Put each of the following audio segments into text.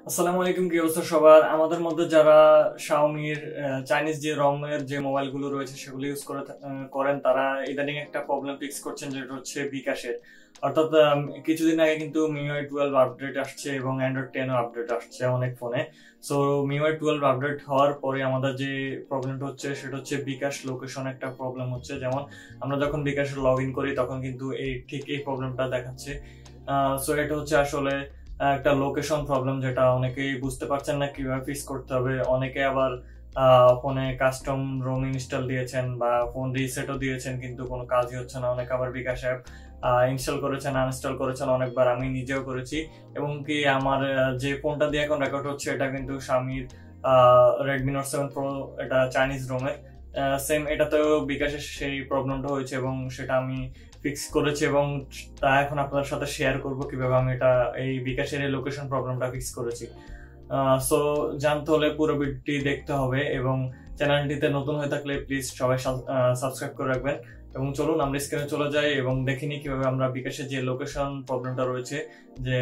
আসসালামু আলাইকুম, কি অবস্থা সবার? আমাদের মধ্যে যারা শাওমির চাইনিজ যে রমের যে মোবাইলগুলো রয়েছে সেগুলো ইউজ করেন, তারা ইদানিং একটা প্রবলেম ফিক্স করছেন, যেটা হচ্ছে বিকাশের। অর্থাৎ কিছুদিন আগে কিন্তু MIUI 12 আপডেট আসছে এবং অ্যান্ড্রয়েড 10 আপডেট আসছে অনেক ফোনে। সো MIUI 12 আপডেট হওয়ার পরে আমাদের যে প্রবলেমটা হচ্ছে সেটা হচ্ছে বিকাশ লোকেশন একটা প্রবলেম হচ্ছে। যেমন আমরা যখন বিকাশে লগ ইন করি তখন কিন্তু ঠিক এই প্রবলেমটা দেখাচ্ছে। সো এটা হচ্ছে আসলে একটা লোকেশন প্রবলেম, যেটা অনেকেই বুঝতে পারছেন না কিভাবে ফিক্স করতে হবে। অনেকে আবার ফোনে কাস্টম রোম ইনস্টল দিয়েছেন বা ফোন রিসেটও দিয়েছেন, কিন্তু কোনো কাজই হচ্ছে না। অনেকে আবার বিকাশ অ্যাপ ইনস্টল করেছেন, আনইনস্টল করেছেন, অনেকবার আমি নিজেও করেছি। এবং কি আমার যে ফোনটা দিয়ে এখন রেকর্ড হচ্ছে এটা কিন্তু শাওমির Redmi Note 7 Pro, এটা চাইনিজ রোমের। সেম এটাতেও বিকাশের সেই প্রবলেমটা হয়েছে এবং সেটা আমি ফিক্স করেছি এবং তা এখন আপনাদের সাথে শেয়ার করব কিভাবে আমি এটা এই বিকাশের এই লোকেশন প্রবলেমটা ফিক্স করেছি। সো জানতে হলে পুরো ভিডিওটি দেখতে হবে এবং চ্যানেলটিতে নতুন হয়ে থাকলে প্লিজ সবাই সাবস্ক্রাইব করে রাখবেন। এবং চলুন আমরা স্ক্রিনে চলে যাই এবং দেখিনি কিভাবে আমরা বিকাশের যে লোকেশন প্রবলেমটা রয়েছে, যে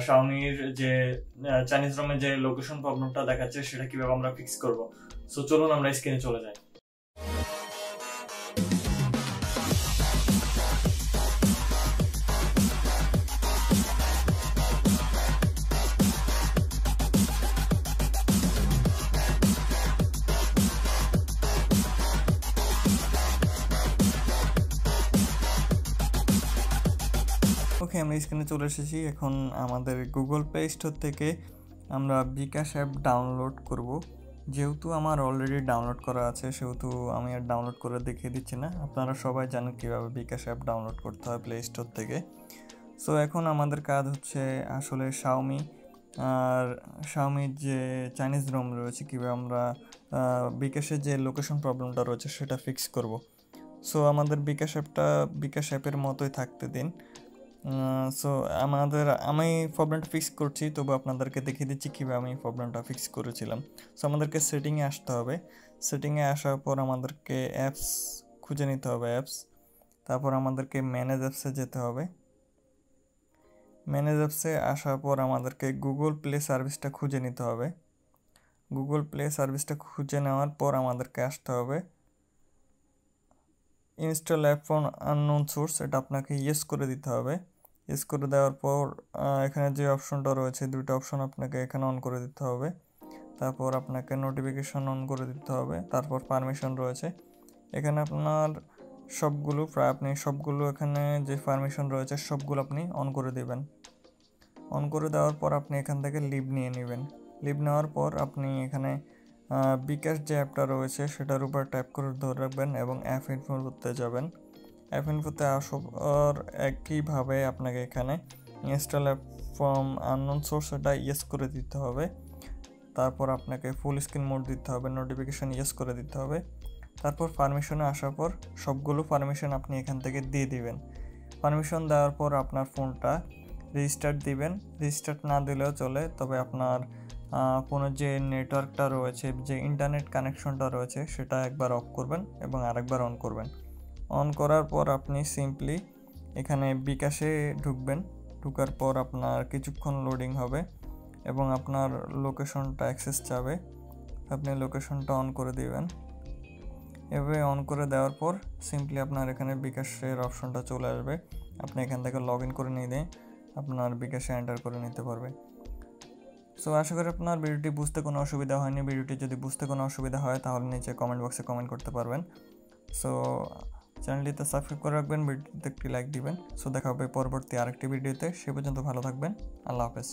শাওমির যে চাইনিজ রোমের যে লোকেশন প্রবলেমটা দেখাচ্ছে সেটা কিভাবে আমরা ফিক্স করব। সো চলুন আমরা স্ক্রিনে চলে যাই। ওকে, আমরা স্ক্রিনে চলে এসেছি। এখন আমাদের গুগল প্লে স্টোর থেকে আমরা বিকাশ অ্যাপ ডাউনলোড করব। যেহেতু আমার অলরেডি ডাউনলোড করা আছে সেহেতু আমি আর ডাউনলোড করে দেখিয়ে দিচ্ছি না, আপনারা সবাই জানেন কীভাবে বিকাশ অ্যাপ ডাউনলোড করতে হয় প্লে স্টোর থেকে। সো এখন আমাদের কাজ হচ্ছে আসলে শাওমির যে চাইনিজ রোম রয়েছে কীভাবে আমরা বিকাশের যে লোকেশন প্রবলেমটা রয়েছে সেটা ফিক্স করব। সো আমাদের বিকাশ অ্যাপের মতোই থাকতে দিন। সো আমি প্রবলেমটা ফিক্স করছি, তবু আপনাদেরকে দেখিয়ে দিচ্ছি কীভাবে আমি প্রবলেমটা ফিক্স করেছিলাম। সো আমাদেরকে সেটিংয়ে আসতে হবে। সেটিংয়ে আসার পর আমাদেরকে অ্যাপস খুঁজে নিতে হবে, তারপর আমাদেরকে ম্যানেজ অ্যাপসে যেতে হবে। ম্যানেজ অ্যাপসে আসার পর আমাদেরকে গুগল প্লে সার্ভিসটা খুঁজে নিতে হবে। গুগল প্লে সার্ভিসটা খুঁজে নেওয়ার পর আমাদেরকে আসতে হবে install app from unknown source, এটা আপনাকে ইয়েস করে দিতে হবে। ইয়েস করে দেওয়ার পর এখানে যে অপশনটা রয়েছে, দুটো অপশন আপনাকে এখানে অন করে দিতে হবে। তারপর আপনাকে নোটিফিকেশন অন করে দিতে হবে। তারপর পারমিশন রয়েছে এখানে আপনার আপনি সবগুলো এখানে যে পারমিশন রয়েছে সবগুলো আপনি অন করে দিবেন। অন করে দেওয়ার পর আপনি এখান থেকে লিভ নিয়ে নেবেন। লিভ নেওয়ার পর আপনি এখানে বিকাশ যে অ্যাপটা রয়েছে সেটার উপর ট্যাপ করে ধরে রাখবেন এবং অ্যাপ ইনফোতে যাবেন। অ্যাপ ইনফোতে আসার একইভাবে আপনাকে এখানে install app from unknown source এটা ইয়েস করে দিতে হবে। তারপর আপনাকে ফুল স্ক্রিন মোড দিতে হবে, নোটিফিকেশন ইয়েস করে দিতে হবে। তারপর পারমিশনে আসার পর সবগুলো পারমিশন আপনি এখান থেকে দিয়ে দিবেন। পারমিশন দেওয়ার পর আপনার ফোনটা রিস্টার্ট দিবেন। রিস্টার্ট না দিলেও চলে, তবে আপনার ফোনের যে নেটওয়ার্কটা রয়েছে, যে ইন্টারনেট কানেকশনটা রয়েছে সেটা একবার অফ করবেন এবং আরেকবার অন করবেন। অন করার পর আপনি সিম্পলি এখানে বিকাশে ঢুকবেন। ঢুকার পর আপনার কিছুক্ষণ লোডিং হবে এবং আপনার লোকেশনটা অ্যাক্সেস চাবে, আপনি লোকেশনটা অন করে দিবেন। এভাবে অন করে দেওয়ার পর সিম্পলি আপনার এখানে বিকাশের অপশনটা চলে আসবে। আপনি এখান থেকে লগ ইন করে নিয়ে আপনার বিকাশে এন্টার করে নিতে পারবে। সো আশা করি আপনার ভিডিওটি বুঝতে কোনো অসুবিধা হয়নি। ভিডিওটি যদি বুঝতে কোনো অসুবিধা হয় তাহলে নিচে কমেন্ট বক্সে কমেন্ট করতে পারবেন। সো চ্যানেলটিতে সাবস্ক্রাইব করে রাখবেন, ভিডিওতে একটি লাইক দিবেন। সো দেখা হবে পরবর্তী আরেকটি ভিডিওতে। সে পর্যন্ত ভালো থাকবেন। আল্লাহ হাফেজ।